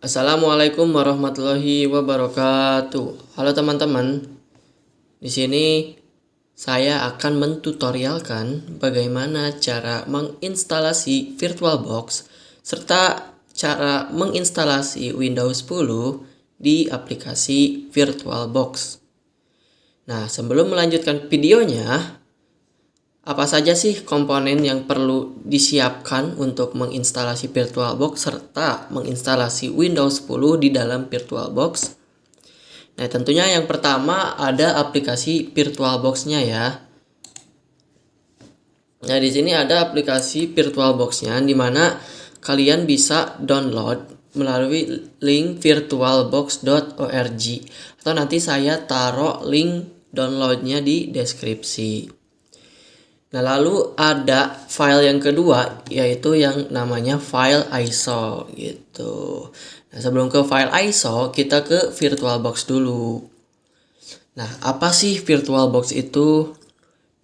Assalamualaikum warahmatullahi wabarakatuh. Halo teman-teman. Di sini saya akan mentutorialkan bagaimana cara menginstalasi VirtualBox serta cara menginstalasi Windows 10 di aplikasi VirtualBox. Nah, sebelum melanjutkan videonya, apa saja sih komponen yang perlu disiapkan untuk menginstalasi VirtualBox serta menginstalasi Windows 10 di dalam VirtualBox? Nah, tentunya yang pertama ada aplikasi VirtualBox-nya ya. Nah, di sini ada aplikasi VirtualBox-nya di mana kalian bisa download melalui link virtualbox.org atau nanti saya taruh link downloadnya di deskripsi. Nah, lalu ada file yang kedua yaitu yang namanya file ISO gitu. Nah, sebelum ke file ISO, kita ke VirtualBox dulu. Nah, apa sih VirtualBox itu?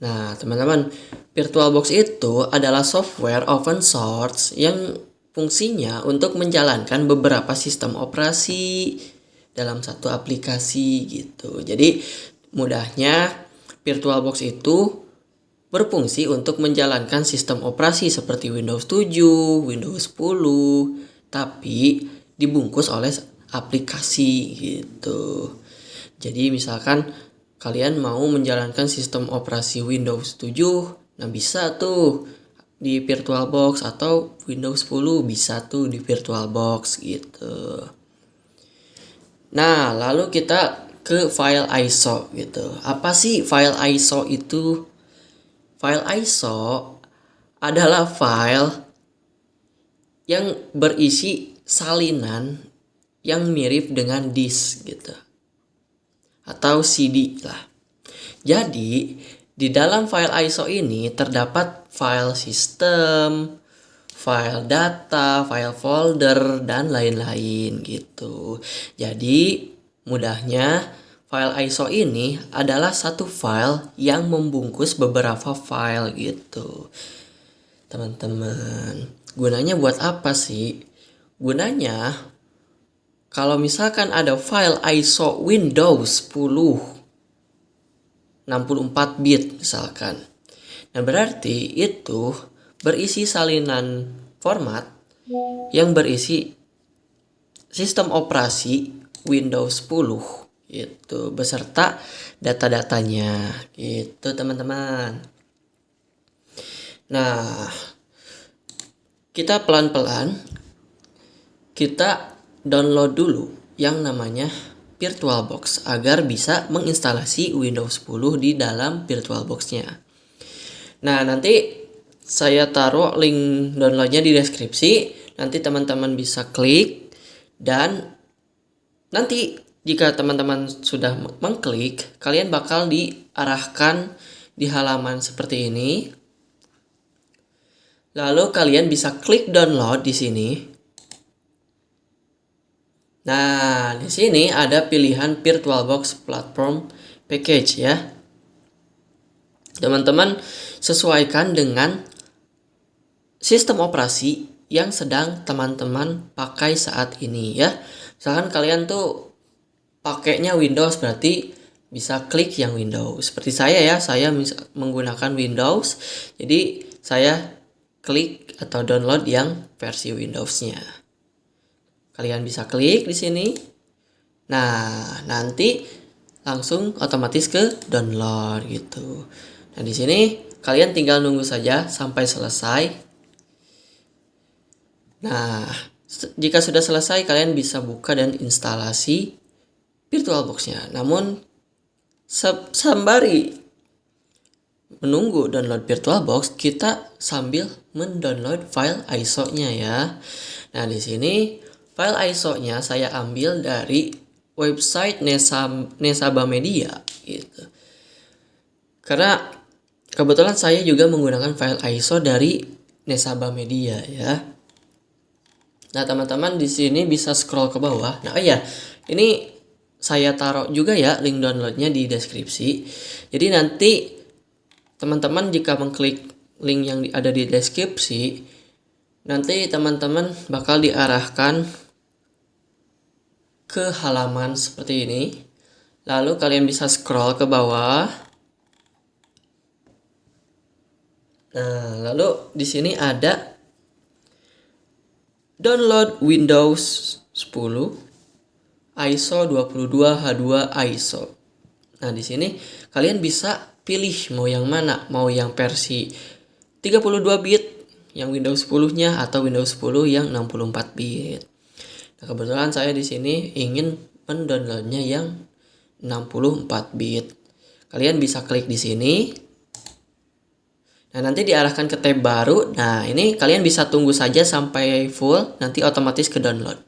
Nah, teman-teman, VirtualBox itu adalah software open source yang fungsinya untuk menjalankan beberapa sistem operasi dalam satu aplikasi gitu. Jadi, mudahnya VirtualBox itu berfungsi untuk menjalankan sistem operasi seperti Windows 7, Windows 10, tapi dibungkus oleh aplikasi gitu. Jadi misalkan kalian mau menjalankan sistem operasi Windows 7, nah bisa tuh di VirtualBox, atau Windows 10 bisa tuh di VirtualBox gitu. Nah, lalu kita ke file ISO gitu. Apa sih file ISO itu? File ISO adalah file yang berisi salinan yang mirip dengan disk gitu, atau CD lah. Jadi, di dalam file ISO ini terdapat file sistem, file data, file folder, dan lain-lain gitu. Jadi, mudahnya file ISO ini adalah satu file yang membungkus beberapa file gitu. Teman-teman, gunanya buat apa sih? Gunanya kalau misalkan ada file ISO Windows 10 64 bit misalkan. Nah, berarti itu berisi salinan format yang berisi sistem operasi Windows 10 itu beserta data-datanya gitu teman-teman. Nah, kita pelan-pelan kita download dulu yang namanya VirtualBox agar bisa menginstalasi Windows 10 di dalam VirtualBox-nya. Nah, nanti saya taruh link downloadnya di deskripsi. Nanti teman-teman bisa klik, dan nanti jika teman-teman sudah mengklik, kalian bakal diarahkan di halaman seperti ini. Lalu kalian bisa klik download di sini. Nah, di sini ada pilihan VirtualBox Platform Package ya. Teman-teman sesuaikan dengan sistem operasi yang sedang teman-teman pakai saat ini ya. Misalkan kalian tuh pakainya Windows, berarti bisa klik yang Windows. Seperti saya menggunakan Windows. Jadi saya klik atau download yang versi Windows-nya. Kalian bisa klik di sini. Nah, nanti langsung otomatis ke download gitu. Nah, di sini kalian tinggal nunggu saja sampai selesai. Nah, jika sudah selesai, kalian bisa buka dan instalasi VirtualBox-nya. Namun sembari menunggu download VirtualBox, kita sambil mendownload file ISO-nya ya. Nah, di sini file ISO-nya saya ambil dari website Nesaba Media gitu. Karena kebetulan saya juga menggunakan file ISO dari Nesaba Media ya. Nah, teman-teman di sini bisa scroll ke bawah. Nah, iya, ini saya taruh juga ya link downloadnya di deskripsi. Jadi nanti teman-teman jika mengklik link yang ada di deskripsi, nanti teman-teman bakal diarahkan ke halaman seperti ini. Lalu kalian bisa scroll ke bawah. Nah, lalu di sini ada download Windows 10 ISO 22H2 ISO. Nah, di sini kalian bisa pilih mau yang mana, mau yang versi 32 bit yang Windows 10-nya atau Windows 10 yang 64 bit. Nah, kebetulan saya di sini ingin mendownloadnya yang 64 bit. Kalian bisa klik di sini. Nah, nanti diarahkan ke tab baru. Nah, ini kalian bisa tunggu saja sampai full, nanti otomatis ke download.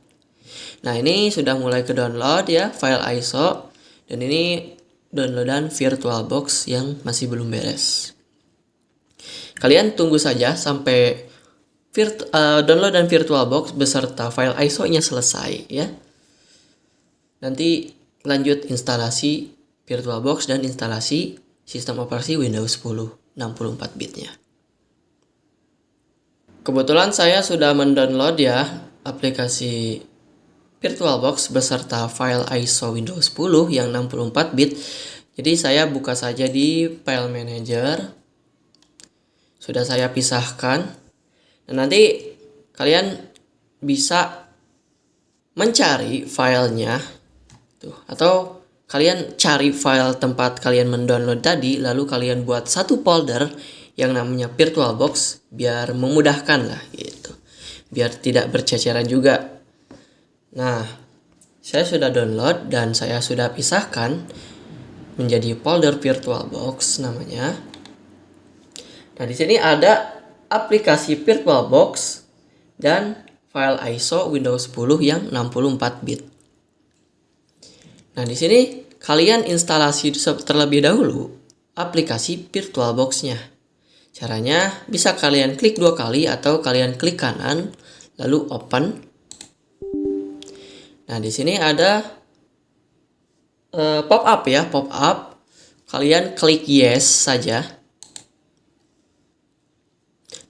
Nah, ini sudah mulai ke download ya, file ISO. Dan ini downloadan VirtualBox yang masih belum beres. Kalian tunggu saja sampai download dan VirtualBox beserta file ISO-nya selesai ya. Nanti lanjut instalasi VirtualBox dan instalasi sistem operasi Windows 10 64 bitnya. Kebetulan saya sudah mendownload ya aplikasi VirtualBox beserta file ISO Windows 10 yang 64 bit. Jadi saya buka saja di File Manager. Sudah saya pisahkan. Dan nanti kalian bisa mencari filenya tuh, atau kalian cari file tempat kalian mendownload tadi, lalu kalian buat satu folder yang namanya VirtualBox biar memudahkan lah gitu. Biar tidak berceceran juga. Nah, saya sudah download dan saya sudah pisahkan menjadi folder VirtualBox namanya. Nah, di sini ada aplikasi VirtualBox dan file ISO Windows 10 yang 64 bit. Nah, di sini kalian instalasi terlebih dahulu aplikasi VirtualBox-nya. Caranya bisa kalian klik 2 kali atau kalian klik kanan lalu open. Nah, di sini ada pop-up ya, pop-up. Kalian klik yes saja.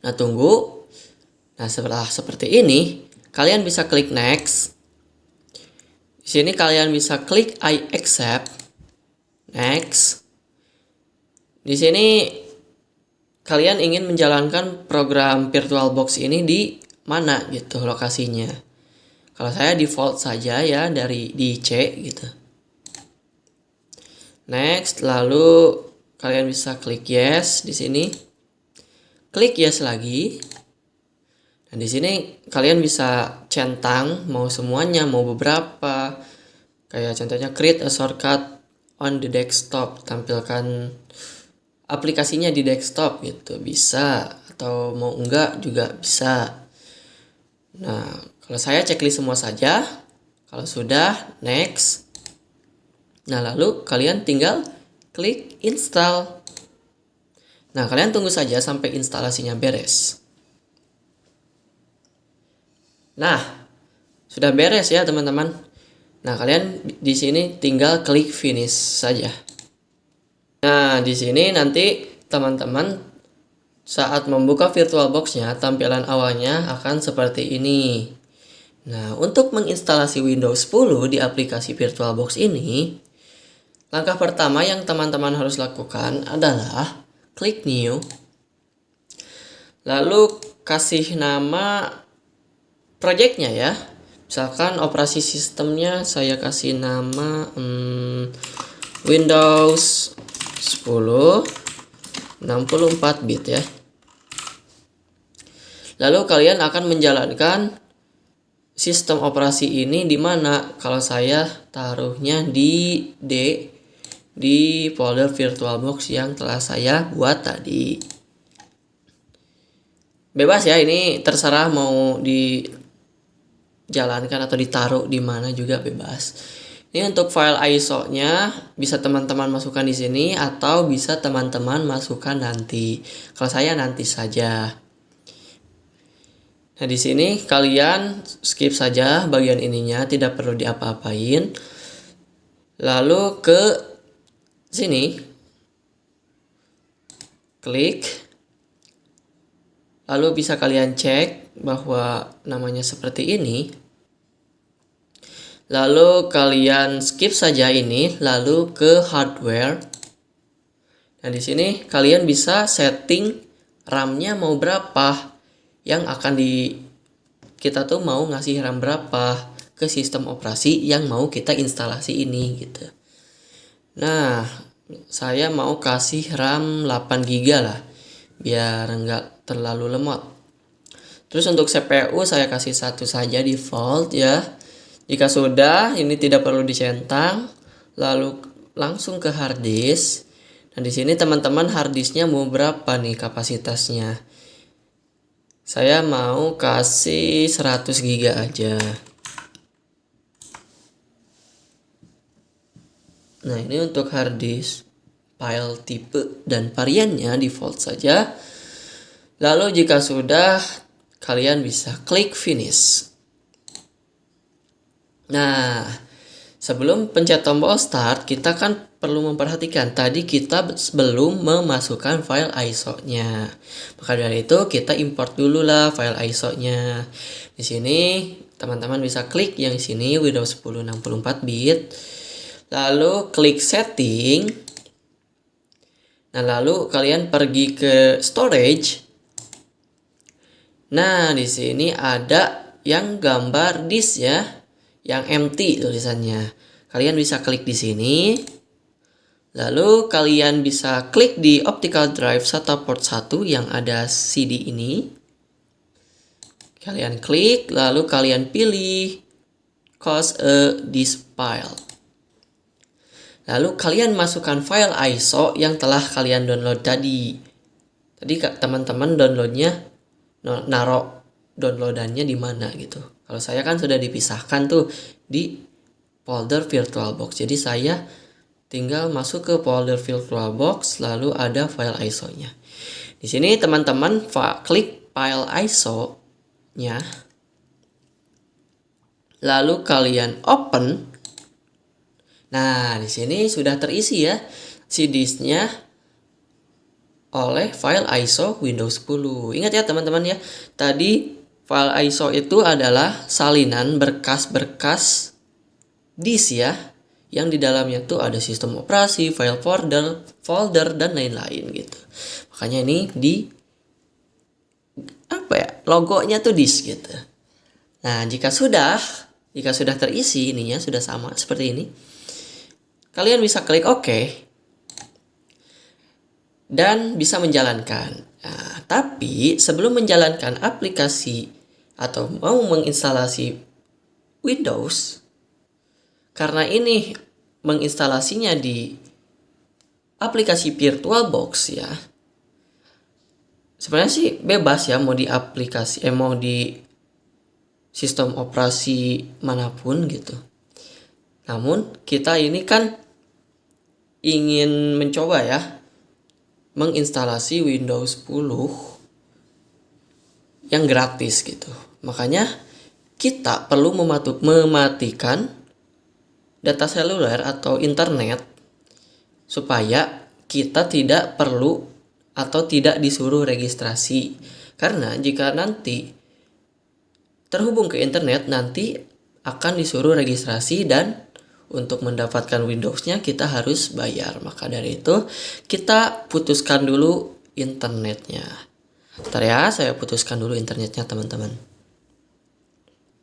Nah, tunggu. Nah, setelah seperti ini, kalian bisa klik next. Di sini kalian bisa klik I accept. Next. Di sini kalian ingin menjalankan program VirtualBox ini di mana gitu lokasinya. Kalau saya default saja ya di C gitu. Next, lalu kalian bisa klik yes di sini. Klik yes lagi. Nah, di sini kalian bisa centang mau semuanya, mau beberapa. Kayak contohnya create a shortcut on the desktop, tampilkan aplikasinya di desktop gitu, bisa. Atau mau enggak juga bisa. Nah, kalau saya checklist semua saja. Kalau sudah, next. Nah, lalu kalian tinggal klik install. Nah, kalian tunggu saja sampai instalasinya beres. Nah, sudah beres ya teman-teman. Nah, kalian di sini tinggal klik finish saja. Nah, di sini nanti teman-teman saat membuka VirtualBox-nya, tampilan awalnya akan seperti ini. Nah, untuk menginstalasi Windows 10 di aplikasi VirtualBox ini, langkah pertama yang teman-teman harus lakukan adalah klik new. Lalu kasih nama projectnya ya. Misalkan operasi sistemnya saya kasih nama Windows 10 64 bit ya. Lalu kalian akan menjalankan sistem operasi ini di mana? Kalau saya taruhnya di D, di folder VirtualBox yang telah saya buat tadi. Bebas ya, ini terserah mau dijalankan atau ditaruh di mana juga bebas. Ini untuk file ISO-nya bisa teman-teman masukkan di sini atau bisa teman-teman masukkan nanti. Kalau saya nanti saja. Nah, di sini kalian skip saja bagian ininya, tidak perlu diapa-apain. Lalu ke sini klik, lalu bisa kalian cek bahwa namanya seperti ini. Lalu kalian skip saja ini, lalu ke hardware. Nah, di sini kalian bisa setting RAM-nya mau berapa, yang akan kita tuh mau ngasih RAM berapa ke sistem operasi yang mau kita instalasi ini gitu. Nah, saya mau kasih RAM 8 GB lah, biar nggak terlalu lemot. Terus untuk CPU saya kasih satu saja default ya. Jika sudah, ini tidak perlu dicentang, lalu langsung ke hard disk. Nah, di sini teman-teman hard disknya mau berapa nih kapasitasnya? Saya mau kasih 100 GB aja. Nah, ini untuk hard disk, file tipe dan variannya default saja. Lalu jika sudah, kalian bisa klik finish. Nah, sebelum pencet tombol start, kita kan perlu memperhatikan tadi kita belum memasukkan file ISO-nya. Maka dari itu kita import dulu lah file ISO-nya. Di sini teman-teman bisa klik yang sini Windows 10 64 bit. Lalu klik setting. Nah, lalu kalian pergi ke storage. Nah, di sini ada yang gambar disk ya, yang empty tulisannya. Kalian bisa klik di sini. Lalu kalian bisa klik di optical drive SATA port 1 yang ada CD ini. Kalian klik, lalu kalian pilih cause a disk file. Lalu kalian masukkan file ISO yang telah kalian download tadi. Tadi teman-teman downloadnya naruh downloadannya di mana gitu. Kalau saya kan sudah dipisahkan tuh di folder VirtualBox. Jadi saya tinggal masuk ke folder VirtualBox, lalu ada file ISO-nya. Di sini teman-teman klik file ISO-nya. Lalu kalian open. Nah, di sini sudah terisi ya si disknya oleh file ISO Windows 10. Ingat ya teman-teman ya, tadi file ISO itu adalah salinan berkas-berkas disk ya, yang di dalamnya tuh ada sistem operasi, file folder dan lain-lain gitu. Makanya ini di logonya tuh disk gitu. Nah, jika sudah terisi ininya sudah sama seperti ini, kalian bisa klik OK dan bisa menjalankan. Nah, tapi sebelum menjalankan aplikasi atau mau menginstalasi Windows, karena ini menginstalasinya di aplikasi VirtualBox ya, sebenarnya sih bebas ya, mau di aplikasi mau di sistem operasi manapun gitu. Namun kita ini kan ingin mencoba ya menginstalasi Windows 10 yang gratis gitu. Makanya kita perlu mematikan data seluler atau internet supaya kita tidak perlu atau tidak disuruh registrasi. Karena jika nanti terhubung ke internet, nanti akan disuruh registrasi dan untuk mendapatkan Windows-nya kita harus bayar. Maka dari itu kita putuskan dulu internetnya. Bentar ya, saya putuskan dulu internetnya teman-teman.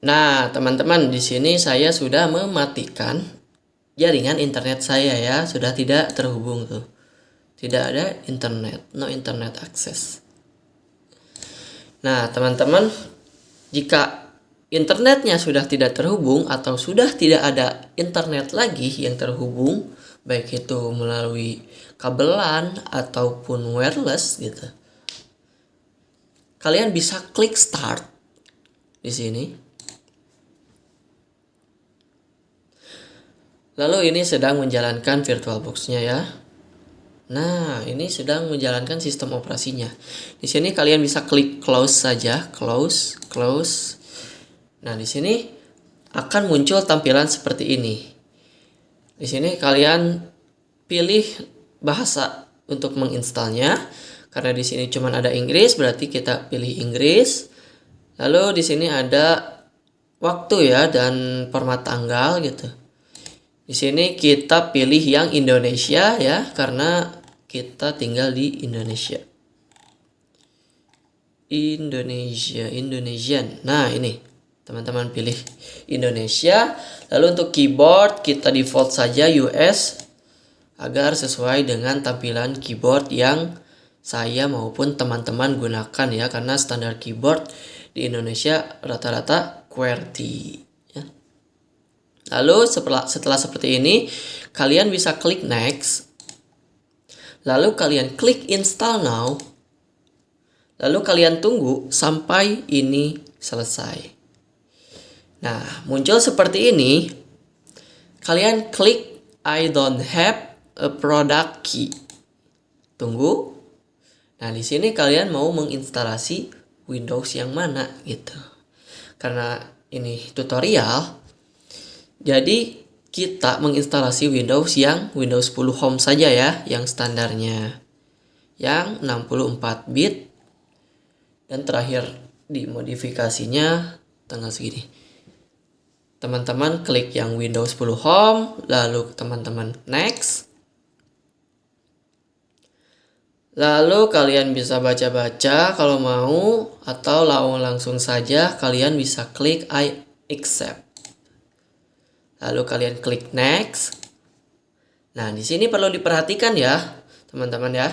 Nah, teman-teman, di sini saya sudah mematikan jaringan internet saya ya, sudah tidak terhubung tuh. Tidak ada internet, no internet access. Nah, teman-teman, jika internetnya sudah tidak terhubung atau sudah tidak ada internet lagi yang terhubung, baik itu melalui kabelan ataupun wireless gitu, kalian bisa klik start di sini. Lalu ini sedang menjalankan VirtualBox-nya ya. Nah, ini sedang menjalankan sistem operasinya. Di sini kalian bisa klik close saja, close. Nah, di sini akan muncul tampilan seperti ini. Di sini kalian pilih bahasa untuk menginstalnya. Karena di sini cuma ada Inggris, berarti kita pilih Inggris. Lalu di sini ada waktu ya dan format tanggal gitu. Di sini kita pilih yang Indonesia ya, karena kita tinggal di Indonesia. Indonesian. Nah, ini teman-teman pilih Indonesia. Lalu untuk keyboard kita default saja US agar sesuai dengan tampilan keyboard yang saya maupun teman-teman gunakan ya, karena standar keyboard di Indonesia rata-rata QWERTY ya. Lalu setelah seperti ini, kalian bisa klik next. Lalu kalian klik install now. Lalu kalian tunggu sampai ini selesai. Nah, muncul seperti ini. Kalian klik I don't have a product key. Tunggu. Nah, di sini kalian mau menginstalasi Windows yang mana gitu. Karena ini tutorial, jadi kita menginstalasi Windows yang Windows 10 Home saja ya, yang standarnya. Yang 64 bit. Dan terakhir dimodifikasinya tanggal segini. Teman-teman klik yang Windows 10 Home, lalu teman-teman next. Lalu kalian bisa baca-baca kalau mau, atau langsung saja kalian bisa klik I accept. Lalu kalian klik next. Nah, di sini perlu diperhatikan ya, teman-teman ya.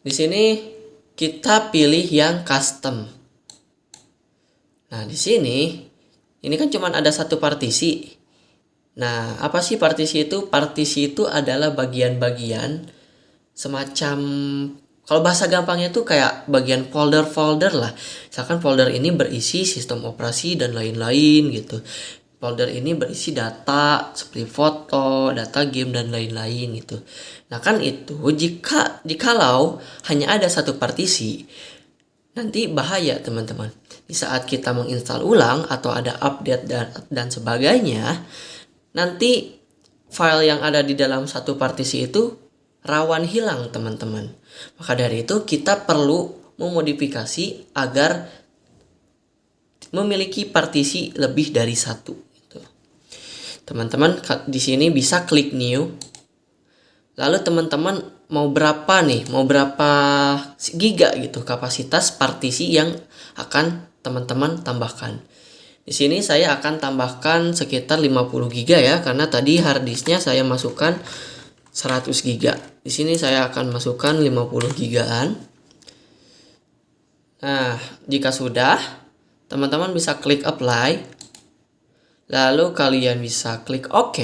Di sini kita pilih yang custom. Nah, di sini ini kan cuma ada satu partisi. Nah, apa sih partisi itu? Partisi itu adalah bagian-bagian semacam, kalau bahasa gampangnya itu kayak bagian folder-folder lah. Misalkan folder ini berisi sistem operasi dan lain-lain gitu. Folder ini berisi data seperti foto, data game dan lain-lain gitu. Nah, kan itu jikalau hanya ada satu partisi, nanti bahaya teman-teman. Di saat kita menginstal ulang atau ada update dan sebagainya, nanti file yang ada di dalam satu partisi itu rawan hilang teman-teman. Maka dari itu kita perlu memodifikasi agar memiliki partisi lebih dari satu. Teman-teman di sini bisa klik new. Lalu teman-teman mau berapa nih? Mau berapa giga gitu kapasitas partisi yang akan teman-teman tambahkan. Di sini saya akan tambahkan sekitar 50 giga ya, karena tadi hard disknya saya masukkan 100 giga. Di sini saya akan masukkan 50 gigaan. Nah, jika sudah, teman-teman bisa klik apply. Lalu kalian bisa klik OK.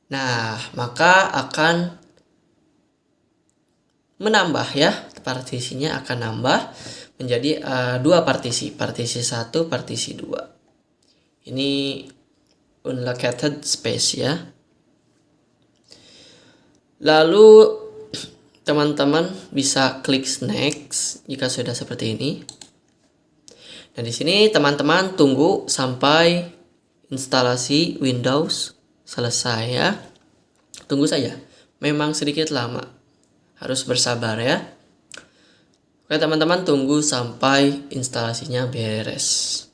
Nah, maka akan menambah ya, partisinya akan nambah menjadi 2 partisi, partisi 1, partisi 2. Ini unallocated space ya. Lalu teman-teman bisa klik next jika sudah seperti ini. Nah, di sini teman-teman tunggu sampai instalasi Windows selesai ya. Tunggu saja. Memang sedikit lama. Harus bersabar ya. Oke, teman-teman tunggu sampai instalasinya beres.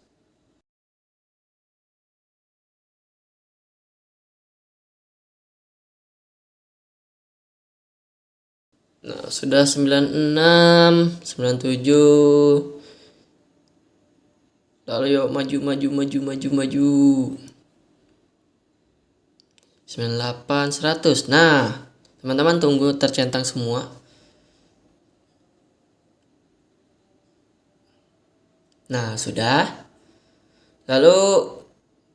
Nah, sudah 96, 97. Lalu yuk maju. 98, 100. Nah, teman-teman tunggu tercentang semua. Nah, sudah. Lalu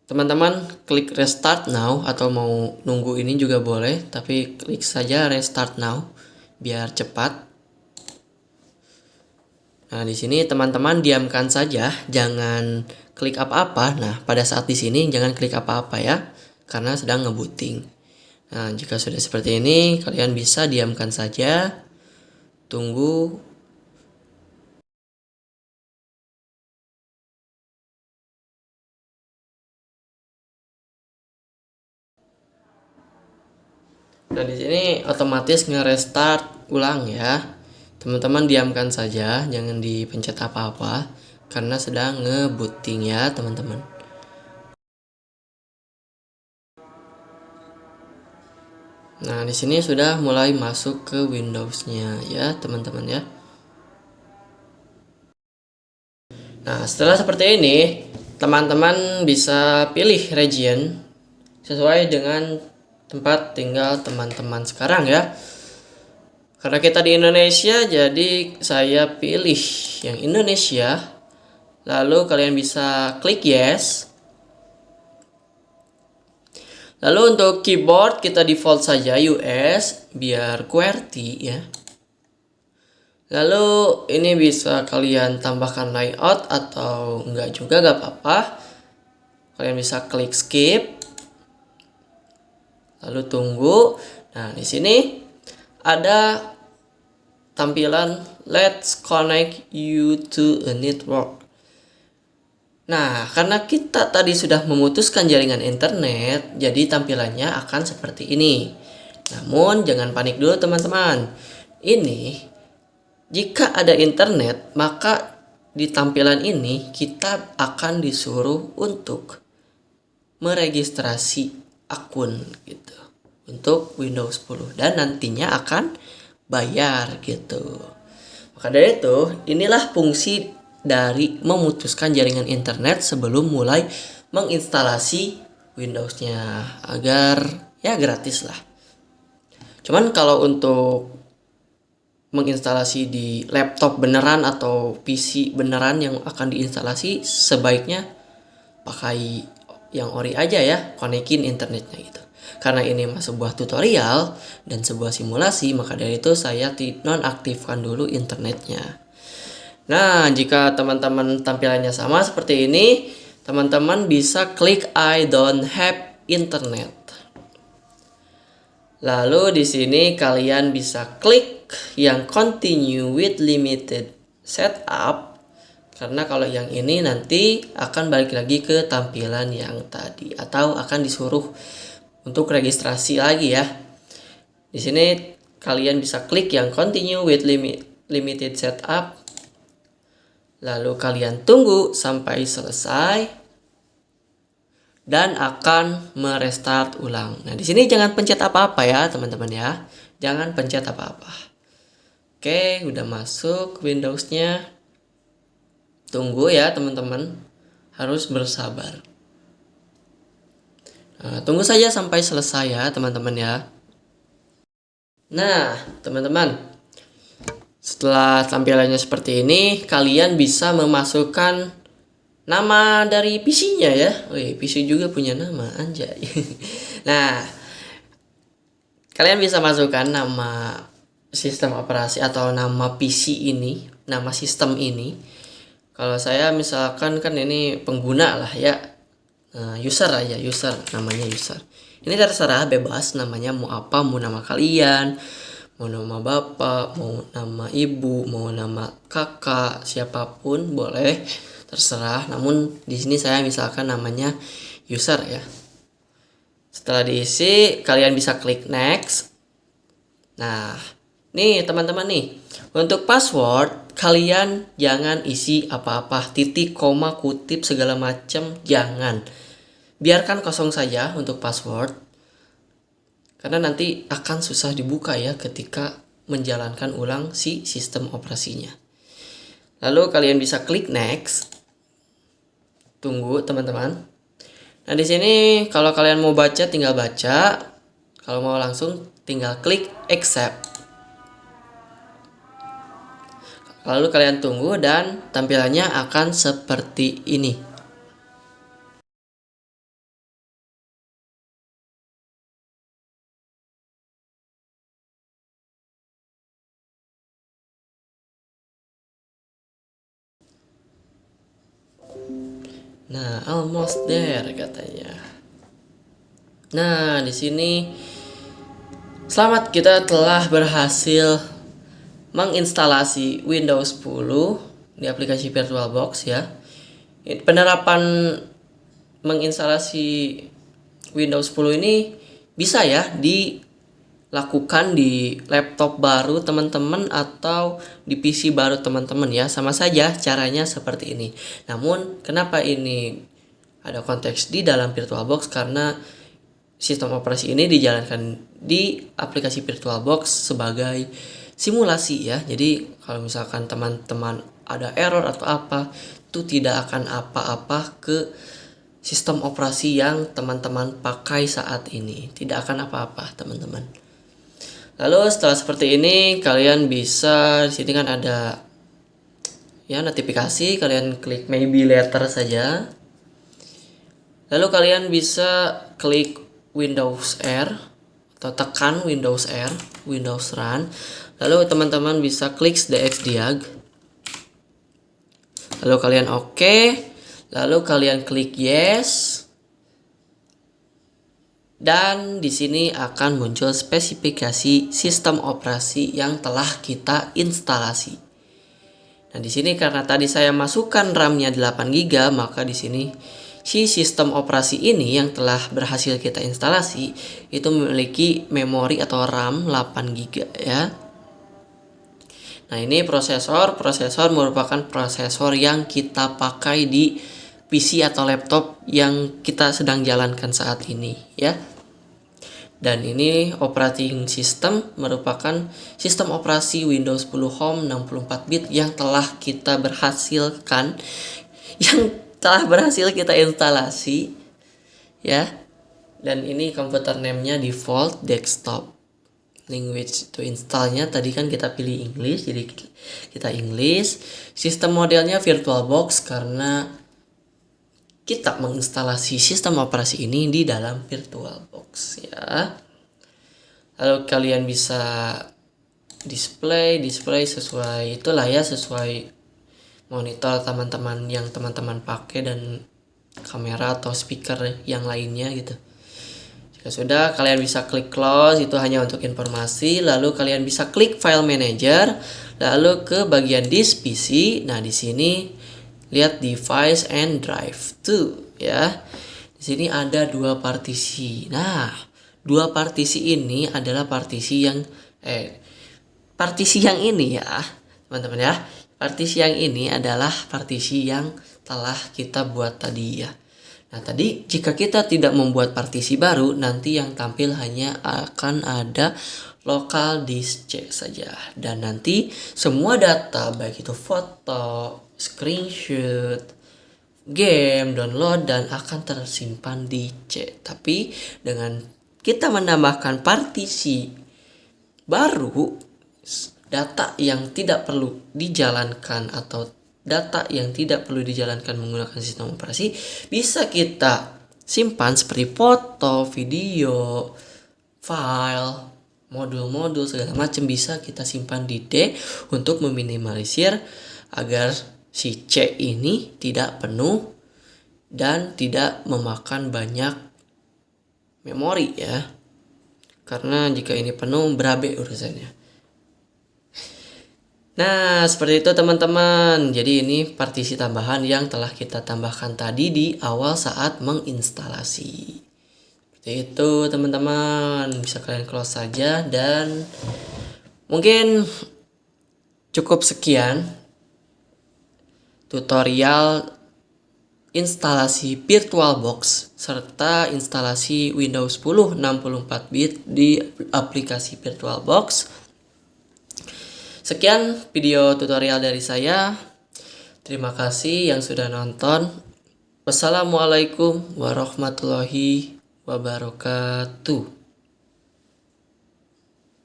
teman-teman klik restart now, atau mau nunggu ini juga boleh, tapi klik saja restart now biar cepat. Nah, di sini teman-teman diamkan saja, jangan klik apa-apa. Nah, pada saat di sini jangan klik apa-apa ya, karena sedang ngebooting. Nah, jika sudah seperti ini, kalian bisa diamkan saja, tunggu. Nah, di sini otomatis nge-restart ulang ya. Teman-teman diamkan saja, jangan dipencet apa-apa, karena sedang ngebooting ya teman-teman. Nah, di sini sudah mulai masuk ke Windows-nya ya teman-teman ya. Nah, setelah seperti ini, teman-teman bisa pilih region sesuai dengan tempat tinggal teman-teman sekarang ya. Karena kita di Indonesia, jadi saya pilih yang Indonesia. Lalu kalian bisa klik yes. Lalu untuk keyboard kita default saja US biar QWERTY ya. Lalu ini bisa kalian tambahkan layout atau enggak juga, gak apa-apa. Kalian bisa klik skip. Lalu tunggu. Nah, di sini ada tampilan let's connect you to a network. Nah, karena kita tadi sudah memutuskan jaringan internet, jadi tampilannya akan seperti ini. Namun jangan panik dulu teman-teman. Ini jika ada internet, maka di tampilan ini kita akan disuruh untuk meregistrasi akun gitu untuk Windows 10 dan nantinya akan bayar gitu. Maka dari itu, inilah fungsi dari memutuskan jaringan internet sebelum mulai menginstalasi Windows-nya agar ya gratis lah. Cuman kalau untuk menginstalasi di laptop beneran atau PC beneran yang akan diinstalasi, sebaiknya pakai yang ori aja ya, konekin internetnya gitu. Karena ini sebuah tutorial dan sebuah simulasi, maka dari itu saya nonaktifkan dulu internetnya. Nah, jika teman-teman tampilannya sama seperti ini, teman-teman bisa klik I don't have internet. Lalu di sini kalian bisa klik yang continue with limited setup. Karena kalau yang ini nanti akan balik lagi ke tampilan yang tadi atau akan disuruh untuk registrasi lagi ya. Di sini kalian bisa klik yang continue with limited setup. Lalu kalian tunggu sampai selesai dan akan merestart ulang. Nah, di sini jangan pencet apa-apa ya, teman-teman ya. Jangan pencet apa-apa. Oke, udah masuk Windows-nya. Tunggu ya, teman-teman. Harus bersabar. Nah, tunggu saja sampai selesai ya, teman-teman ya. Nah, teman-teman, setelah tampilannya seperti ini, kalian bisa memasukkan nama dari PC-nya ya. Wih, PC juga punya nama, anjay. Nah, kalian bisa masukkan nama sistem operasi atau nama PC ini, nama sistem ini. Kalau saya misalkan kan ini pengguna lah ya. User aja, user, namanya user. Ini terserah, bebas namanya mau apa, mau nama kalian, mau nama bapak, mau nama ibu, mau nama kakak, siapapun boleh, terserah. Namun di sini saya misalkan namanya user ya. Setelah diisi, kalian bisa klik next. Nah, nih teman-teman nih, untuk password kalian jangan isi apa-apa, titik, koma, kutip segala macam jangan. Biarkan kosong saja untuk password. Karena nanti akan susah dibuka ya ketika menjalankan ulang si sistem operasinya. Lalu kalian bisa klik next. Tunggu teman-teman. Nah, di sini kalau kalian mau baca tinggal baca. Kalau mau langsung tinggal klik accept. Lalu kalian tunggu dan tampilannya akan seperti ini. Nah, almost there katanya. Nah, di sini selamat, kita telah berhasil menginstalasi Windows 10 di aplikasi VirtualBox ya. Penerapan menginstalasi Windows 10 ini bisa ya di lakukan di laptop baru teman-teman atau di PC baru teman-teman ya. Sama saja caranya seperti ini. Namun kenapa ini ada konteks di dalam VirtualBox? Karena sistem operasi ini dijalankan di aplikasi VirtualBox sebagai simulasi ya. Jadi kalau misalkan teman-teman ada error atau apa, itu tidak akan apa-apa ke sistem operasi yang teman-teman pakai saat ini. Tidak akan apa-apa teman-teman. Lalu setelah seperti ini kalian bisa, di sini kan ada ya notifikasi, kalian klik maybe later saja. Lalu kalian bisa klik Windows R atau tekan Windows R, Windows Run. Lalu teman-teman bisa klik dxdiag. Lalu kalian oke. Lalu kalian klik yes. Dan di sini akan muncul spesifikasi sistem operasi yang telah kita instalasi. Nah, di sini karena tadi saya masukkan RAM-nya 8 GB, maka di sini si sistem operasi ini yang telah berhasil kita instalasi itu memiliki memori atau RAM 8 GB ya. Nah, ini prosesor merupakan prosesor yang kita pakai di PC atau laptop yang kita sedang jalankan saat ini ya. Dan ini operating system merupakan sistem operasi Windows 10 Home 64 bit yang telah kita berhasil kita instalasi ya. Dan ini komputer name-nya default desktop. Language to install-nya tadi kan kita pilih English, jadi kita English. Sistem modelnya VirtualBox karena kita menginstalasi sistem operasi ini di dalam VirtualBox ya. Lalu kalian bisa display sesuai itulah ya, sesuai monitor teman-teman yang teman-teman pakai dan kamera atau speaker yang lainnya gitu. Jika sudah, kalian bisa klik close, itu hanya untuk informasi. Lalu kalian bisa klik file manager, lalu ke bagian disk PC. Nah, di sini lihat device and drive to ya. Di sini ada dua partisi. Nah, dua partisi ini adalah partisi yang ini ya, teman-teman ya. Partisi yang ini adalah partisi yang telah kita buat tadi ya. Nah, tadi jika kita tidak membuat partisi baru, nanti yang tampil hanya akan ada local disk C saja. Dan nanti semua data baik itu foto, screenshot, game, download dan akan tersimpan di C. Tapi dengan kita menambahkan partisi baru, data yang tidak perlu dijalankan atau data yang tidak perlu dijalankan menggunakan sistem operasi bisa kita simpan seperti foto, video, file, modul-modul segala macam bisa kita simpan di D untuk meminimalisir agar si C ini tidak penuh dan tidak memakan banyak memori ya. Karena jika ini penuh berabe urusannya. Nah, seperti itu teman-teman. Jadi ini partisi tambahan yang telah kita tambahkan tadi di awal saat menginstalasi. Seperti itu teman-teman. Bisa kalian close saja dan mungkin cukup sekian tutorial instalasi VirtualBox serta instalasi Windows 10 64 bit di aplikasi VirtualBox. Sekian video tutorial dari saya. Terima kasih yang sudah nonton. Wassalamualaikum warahmatullahi wabarakatuh.